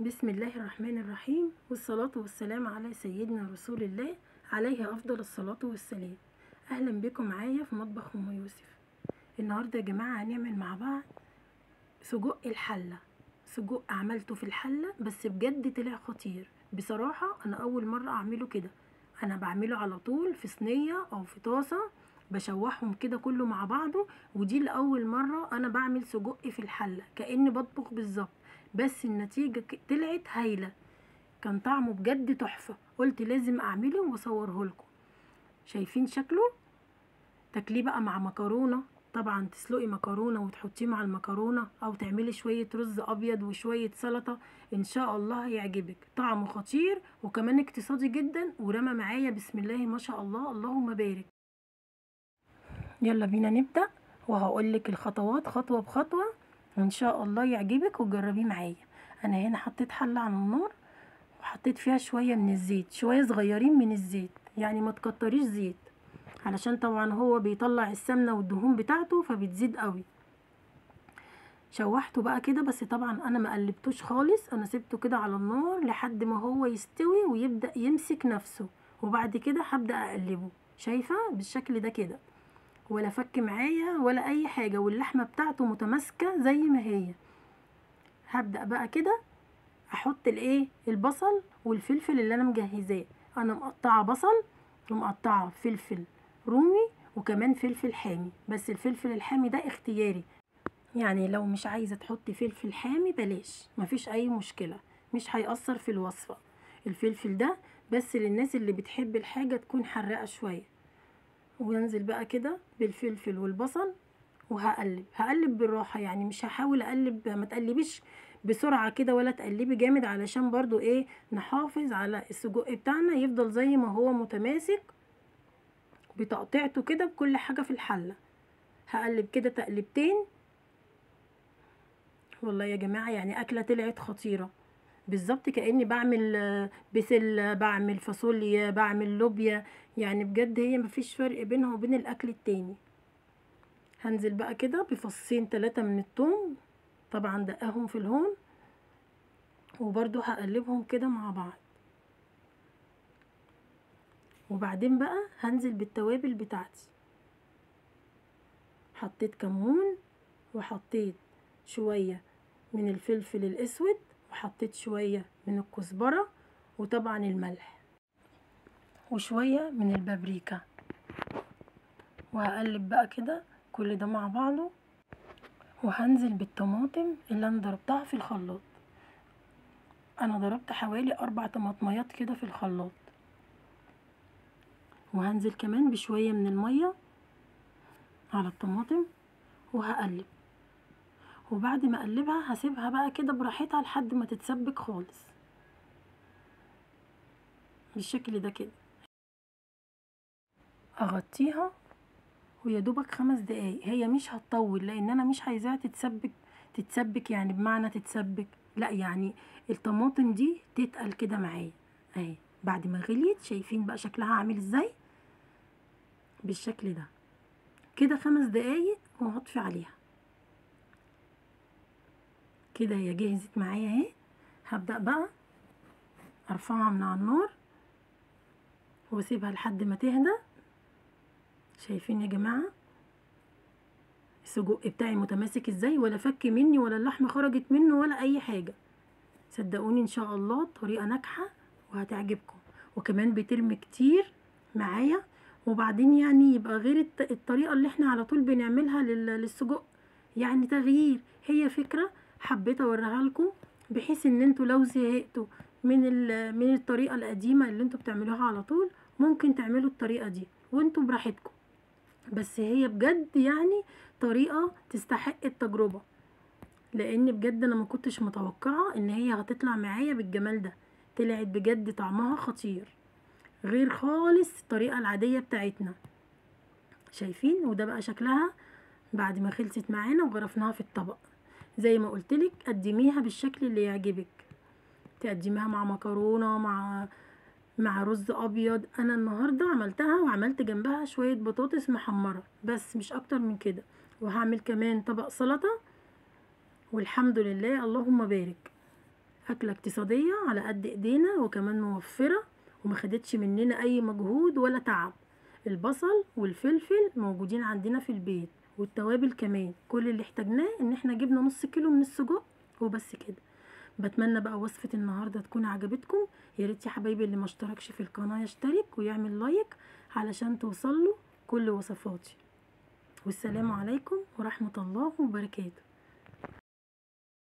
بسم الله الرحمن الرحيم، والصلاة والسلام على سيدنا رسول الله عليه أفضل الصلاة والسلام. أهلا بكم معايا في مطبخ أم يوسف. النهاردة يا جماعة هنعمل مع بعض سجق الحلة. سجق عملته في الحلة بس بجد طلع خطير بصراحة. أنا أول مرة أعمله كده. أنا بعمله على طول في صينية أو في طاسة، بشوحهم كده كله مع بعضه، ودي لأول مرة أنا بعمل سجق في الحلة كأني بطبخ بالظبط. بس النتيجة طلعت هايلة، كان طعمه بجد تحفة. قلت لازم أعمله وأصوره لكم. شايفين شكله؟ تاكليه بقى مع مكرونة، طبعا تسلقي مكرونة وتحطيه مع المكرونة، او تعملي شوية رز ابيض وشوية سلطة، ان شاء الله هيعجبك. طعمه خطير وكمان اقتصادي جدا، ورمى معايا بسم الله ما شاء الله اللهم بارك. يلا بينا نبدأ، وهقولك الخطوات خطوة بخطوة، وان شاء الله يعجبك وتجربيه معايا. انا هنا حطيت حلة على النار وحطيت فيها شوية من الزيت، شوية صغيرين من الزيت، يعني ما تكتريش زيت، علشان طبعا هو بيطلع السمنة والدهون بتاعته فبتزيد قوي. شوحته بقى كده، بس طبعا انا ما قلبتوش خالص، انا سبته كده على النار لحد ما هو يستوي ويبدأ يمسك نفسه، وبعد كده هبدأ اقلبه. شايفة بالشكل ده كده، ولا فك معايا ولا اي حاجة، واللحمة بتاعته متماسكة زي ما هي. هبدأ بقى كده احط البصل والفلفل اللي انا مجهزاه. انا مقطعه بصل ومقطعه فلفل رومي وكمان فلفل حامي، بس الفلفل الحامي ده اختياري، يعني لو مش عايزه تحطي فلفل حامي بلاش، مفيش اي مشكله، مش هيأثر في الوصفه. الفلفل ده بس للناس اللي بتحب الحاجه تكون حراقه شويه. وانزل بقى كده بالفلفل والبصل، وهقلب بالراحه، يعني مش هحاول اقلب، ما تقلبيش بسرعه كده ولا تقلبي جامد، علشان برضو نحافظ على السجق بتاعنا يفضل زي ما هو متماسك بتقطيعته كده بكل حاجه في الحله. هقلب كده تقلبتين. والله يا جماعه يعني اكله طلعت خطيره بالظبط، كأني بعمل بسله، بعمل فاصوليا، بعمل لوبيا، يعني بجد هي مفيش فرق بينها وبين الاكل التاني. هنزل بقى كده بفصين 3 من الثوم، طبعا دقاهم في الهون، وبرضو هقلبهم كده مع بعض. وبعدين بقى هنزل بالتوابل بتاعتي. حطيت كمون، وحطيت شوية من الفلفل الاسود، وحطيت شوية من الكزبرة، وطبعا الملح، وشوية من البابريكا. وهقلب بقى كده كل ده مع بعضه. وهنزل بالطماطم اللي انا ضربتها في الخلاط. انا ضربت حوالي 4 طماطميات كده في الخلاط. وهنزل كمان بشوية من المية على الطماطم، وهقلب. وبعد ما اقلبها هسيبها بقى كده براحتها لحد ما تتسبك خالص بالشكل ده كده. اغطيها ويا دوبك 5 دقايق، هي مش هتطول لان انا مش عايزاها تتسبك يعني بمعنى تتسبك، لا يعني الطماطم دي تتقل كده معايا اهي. بعد ما غليت شايفين بقى شكلها عامل ازاي بالشكل ده كده. 5 دقايق وهطفي عليها كده، هي جهزت معايا اهي. هبدأ بقى ارفعها من على النار واسيبها لحد ما تهدى. شايفين يا جماعة السجق بتاعي متماسك ازاي، ولا فك مني ولا اللحمة خرجت منه ولا اي حاجة. صدقوني ان شاء الله الطريقة ناجحة وهتعجبكم، وكمان بترمي كتير معايا. وبعدين يعني يبقى غير الطريقة اللي احنا على طول بنعملها للسجق، يعني تغيير. هي فكرة حبيت اوريها لكم، بحيث ان انتوا لو زهقتوا من الطريقة القديمة اللي انتوا بتعملوها على طول، ممكن تعملوا الطريقة دي وانتوا براحتكم. بس هي بجد يعني طريقة تستحق التجربة، لان بجد انا ما كنتش متوقعة ان هي هتطلع معايا بالجمال ده. طلعت بجد طعمها خطير، غير خالص الطريقة العادية بتاعتنا. شايفين؟ وده بقى شكلها بعد ما خلصت معانا وغرفناها في الطبق. زي ما قلتلك قدميها بالشكل اللي يعجبك، تقدميها مع مكرونة، مع رز ابيض. انا النهارده عملتها وعملت جنبها شويه بطاطس محمره، بس مش اكتر من كده. وهعمل كمان طبق سلطه، والحمد لله اللهم بارك. اكله اقتصاديه على قد ايدينا وكمان موفره وما خدتش مننا اي مجهود ولا تعب. البصل والفلفل موجودين عندنا في البيت والتوابل كمان، كل اللي احتاجناه ان احنا جبنا نص كيلو من السجق وبس كده. بتمنى بقى وصفة النهاردة تكون عجبتكم. يا ريت يا حبايبي اللي ما اشتركش في القناة يشترك ويعمل لايك علشان توصله كل وصفاتي. والسلام عليكم ورحمة الله وبركاته.